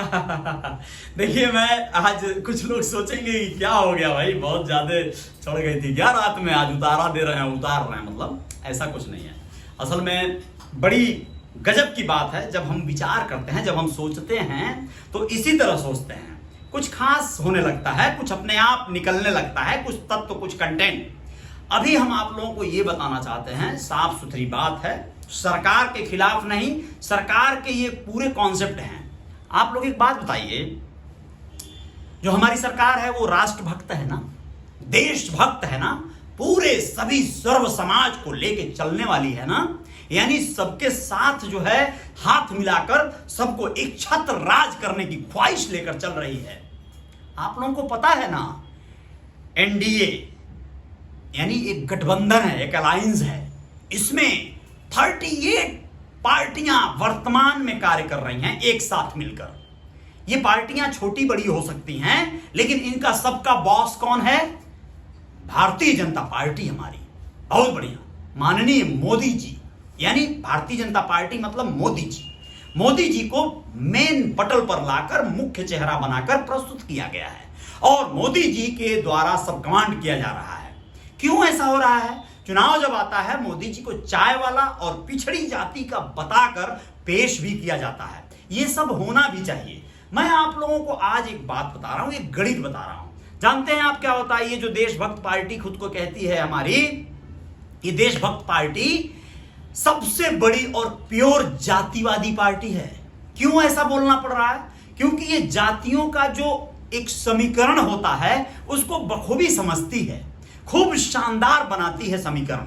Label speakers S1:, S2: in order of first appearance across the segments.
S1: देखिए, मैं आज कुछ लोग सोचेंगे कि क्या हो गया भाई, बहुत ज्यादा चढ़ गई थी क्या रात में, आज उतार रहे हैं। मतलब ऐसा कुछ नहीं है। असल में बड़ी गजब की बात है, जब हम विचार करते हैं, जब हम सोचते हैं तो इसी तरह सोचते हैं। कुछ खास होने लगता है, कुछ अपने आप निकलने लगता है, कुछ तत्व, कुछ कंटेंट। अभी हम आप लोगों को ये बताना चाहते हैं, साफ सुथरी बात है, सरकार के खिलाफ नहीं, सरकार के ये पूरे कॉन्सेप्ट हैं। आप लोग एक बात बताइए, जो हमारी सरकार है वो राष्ट्रभक्त है ना, देशभक्त है ना, पूरे सभी सर्व समाज को लेके चलने वाली है ना, यानी सबके साथ जो है हाथ मिलाकर सबको एक छत्र राज करने की ख्वाहिश लेकर चल रही है। आप लोगों को पता है ना, एनडीए यानी एक गठबंधन है, एक अलायंस है, इसमें 38 पार्टियां वर्तमान में कार्य कर रही हैं एक साथ मिलकर। ये पार्टियां छोटी बड़ी हो सकती हैं, लेकिन इनका सबका बॉस कौन है? भारतीय जनता पार्टी हमारी। बहुत बढ़िया, माननीय मोदी जी, यानी भारतीय जनता पार्टी मतलब मोदी जी। मोदी जी को मेन पटल पर लाकर मुख्य चेहरा बनाकर प्रस्तुत किया गया है और मोदी जी के द्वारा सब कमांड किया जा रहा है। क्यों ऐसा हो रहा है? चुनाव जब आता है, मोदी जी को चाय वाला और पिछड़ी जाति का बताकर पेश भी किया जाता है। ये सब होना भी चाहिए। मैं आप लोगों को आज एक बात बता रहा हूं, एक गणित बता रहा हूं। जानते हैं आप क्या होता है? ये जो देशभक्त पार्टी खुद को कहती है हमारी, ये देशभक्त पार्टी सबसे बड़ी और प्योर जातिवादी पार्टी है। क्यों ऐसा बोलना पड़ रहा है? क्योंकि ये जातियों का जो एक समीकरण होता है उसको बखूबी समझती है, खूब शानदार बनाती है समीकरण।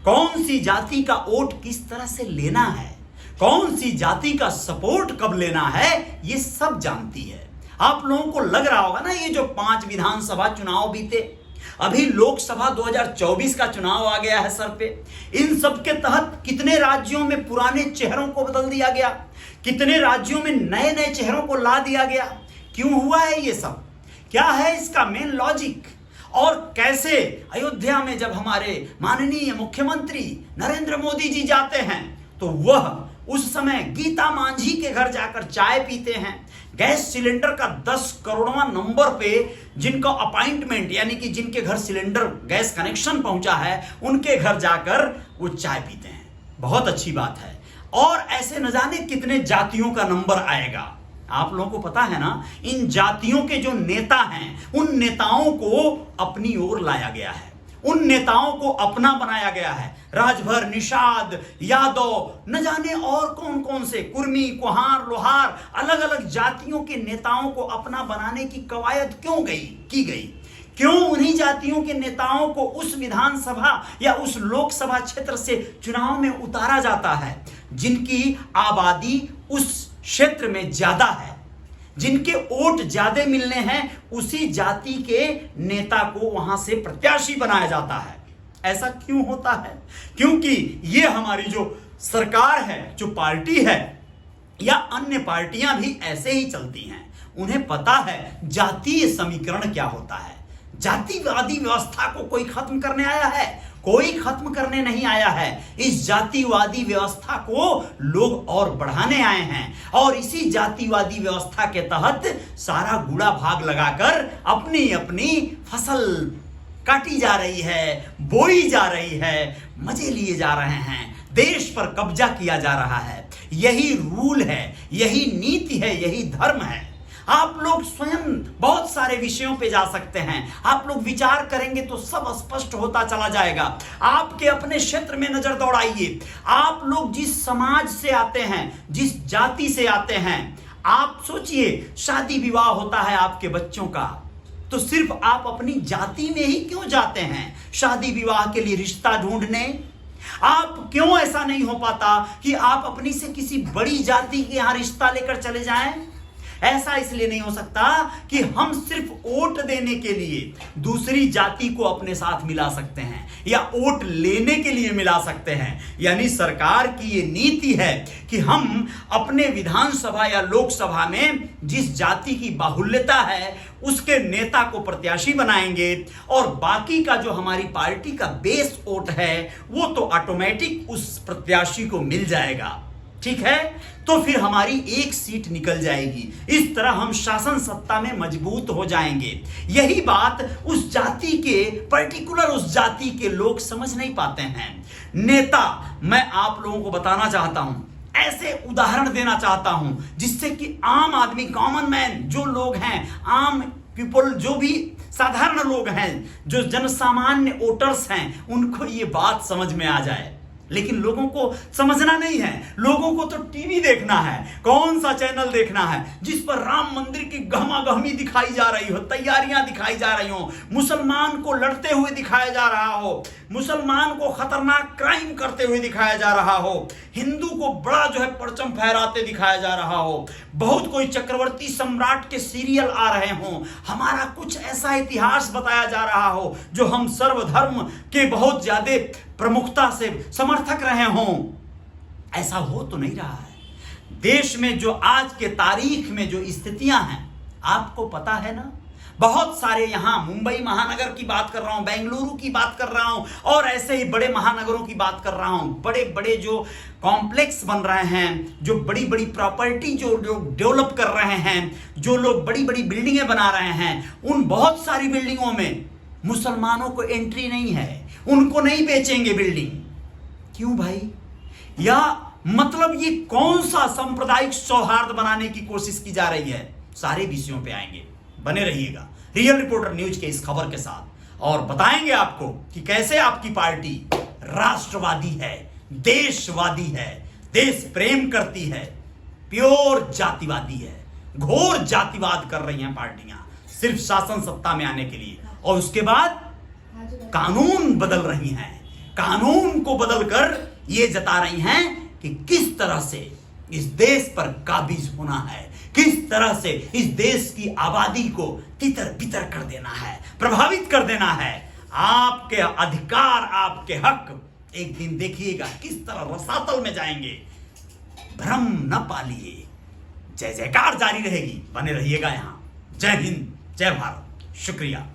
S1: कौन सी जाति का वोट किस तरह से लेना है, कौन सी जाति का सपोर्ट कब लेना है, ये सब जानती है। आप लोगों को लग रहा होगा ना, ये जो 5 विधानसभा चुनाव बीते, अभी लोकसभा 2024 का चुनाव आ गया है सर पे, इन सब के तहत कितने राज्यों में पुराने चेहरों को बदल दिया गया, कितने राज्यों में नए नए चेहरों को ला दिया गया। क्यों हुआ है ये सब? क्या है इसका मेन लॉजिक? और कैसे अयोध्या में जब हमारे माननीय मुख्यमंत्री नरेंद्र मोदी जी जाते हैं तो वह उस समय गीता मांझी के घर जाकर चाय पीते हैं, गैस सिलेंडर का 10 करोड़वां नंबर पे जिनका अपॉइंटमेंट, यानी कि जिनके घर सिलेंडर गैस कनेक्शन पहुंचा है, उनके घर जाकर वो चाय पीते हैं। बहुत अच्छी बात है। और ऐसे न जाने कितने जातियों का नंबर आएगा। आप लोगों को पता है ना, इन जातियों के जो नेता हैं, उन नेताओं को अपनी ओर लाया गया है, उन नेताओं को अपना बनाया गया है। राजभर, निषाद, यादव, न जाने और कौन कौन से, कुर्मी, कुहार, लोहार, अलग अलग जातियों के नेताओं को अपना बनाने की कवायद क्यों की गई? क्यों उन्हीं जातियों के नेताओं को उस विधानसभा या उस लोकसभा क्षेत्र से चुनाव में उतारा जाता है जिनकी आबादी उस क्षेत्र में ज्यादा है, जिनके वोट ज्यादा मिलने हैं, उसी जाति के नेता को वहां से प्रत्याशी बनाया जाता है। ऐसा क्यों होता है? क्योंकि ये हमारी जो सरकार है, जो पार्टी है, या अन्य पार्टियां भी ऐसे ही चलती हैं। उन्हें पता है जातीय समीकरण क्या होता है। जातिवादी व्यवस्था को कोई खत्म करने आया है? कोई खत्म करने नहीं आया है। इस जातिवादी व्यवस्था को लोग और बढ़ाने आए हैं और इसी जातिवादी व्यवस्था के तहत सारा गुड़ा भाग लगाकर अपनी अपनी फसल काटी जा रही है, बोई जा रही है, मजे लिए जा रहे हैं, देश पर कब्जा किया जा रहा है। यही रूल है, यही नीति है, यही धर्म है। आप लोग स्वयं बहुत सारे विषयों पे जा सकते हैं। आप लोग विचार करेंगे तो सब स्पष्ट होता चला जाएगा। आपके अपने क्षेत्र में नजर दौड़ाइए। आप लोग जिस समाज से आते हैं, जिस जाति से आते हैं, आप सोचिए, शादी विवाह होता है आपके बच्चों का, तो सिर्फ आप अपनी जाति में ही क्यों जाते हैं शादी विवाह के लिए रिश्ता ढूंढने? आप क्यों ऐसा नहीं हो पाता कि आप अपनी से किसी बड़ी जाति के यहां रिश्ता लेकर चले जाएं? ऐसा इसलिए नहीं हो सकता कि हम सिर्फ वोट देने के लिए दूसरी जाति को अपने साथ मिला सकते हैं या वोट लेने के लिए मिला सकते हैं। यानी सरकार की ये नीति है कि हम अपने विधानसभा या लोकसभा में जिस जाति की बाहुल्यता है उसके नेता को प्रत्याशी बनाएंगे और बाकी का जो हमारी पार्टी का बेस वोट है वो तो ऑटोमेटिक उस प्रत्याशी को मिल जाएगा। ठीक है, तो फिर हमारी एक सीट निकल जाएगी। इस तरह हम शासन सत्ता में मजबूत हो जाएंगे। यही बात उस जाति के, पर्टिकुलर उस जाति के लोग समझ नहीं पाते हैं। नेता, मैं आप लोगों को बताना चाहता हूं, ऐसे उदाहरण देना चाहता हूं जिससे कि आम आदमी, कॉमन मैन जो लोग हैं, आम पीपल, जो भी साधारण लोग हैं, जो जनसामान्य वोटर्स हैं, उनको ये बात समझ में आ जाए। लेकिन लोगों को समझना नहीं है। लोगों को तो टीवी देखना है, कौन सा चैनल देखना है जिस पर राम मंदिर की गहमा-गहमी दिखाई जा रही हो, तैयारियां दिखाई जा रही हो, मुसलमान को लड़ते हुए दिखाया जा रहा हो, मुसलमान को खतरनाक क्राइम करते हुए दिखाया जा रहा हो, हिंदू को बड़ा जो है परचम फहराते दिखाया जा रहा हो, बहुत कोई चक्रवर्ती सम्राट के सीरियल आ रहे हो, हमारा कुछ ऐसा इतिहास बताया जा रहा हो जो हम सर्वधर्म के बहुत ज्यादा प्रमुखता से समर्थक रहे हों। ऐसा हो तो नहीं रहा है। देश में जो आज के तारीख में जो स्थितियां हैं, आपको पता है ना, बहुत सारे यहां मुंबई महानगर की बात कर रहा हूं, बेंगलुरु की बात कर रहा हूं, और ऐसे ही बड़े महानगरों की बात कर रहा हूं। बड़े बड़े जो कॉम्प्लेक्स बन रहे हैं, जो बड़ी बड़ी प्रॉपर्टी जो लोग डेवलप कर रहे हैं, जो लोग बड़ी बड़ी बिल्डिंगें बना रहे हैं, उन बहुत सारी बिल्डिंगों में मुसलमानों को एंट्री नहीं है, उनको नहीं बेचेंगे बिल्डिंग। क्यों भाई? या मतलब ये कौन सा सांप्रदायिक सौहार्द बनाने की कोशिश की जा रही है? सारे विषयों पे आएंगे, बने रहिएगा रियल रिपोर्टर न्यूज के इस खबर के साथ, और बताएंगे आपको कि कैसे आपकी पार्टी राष्ट्रवादी है, देशवादी है, देश प्रेम करती है, प्योर जातिवादी है, घोर जातिवाद कर रही हैं पार्टियां सिर्फ शासन सत्ता में आने के लिए, और उसके बाद कानून बदल रही हैं। कानून को बदलकर ये जता रही हैं कि किस तरह से इस देश पर काबिज होना है, किस तरह से इस देश की आबादी को तितर बितर कर देना है, प्रभावित कर देना है। आपके अधिकार, आपके हक एक दिन देखिएगा किस तरह रसातल में जाएंगे। भ्रम न पालिए। जय जयकार जारी रहेगी, बने रहिएगा यहां। जय हिंद, जय भारत, शुक्रिया।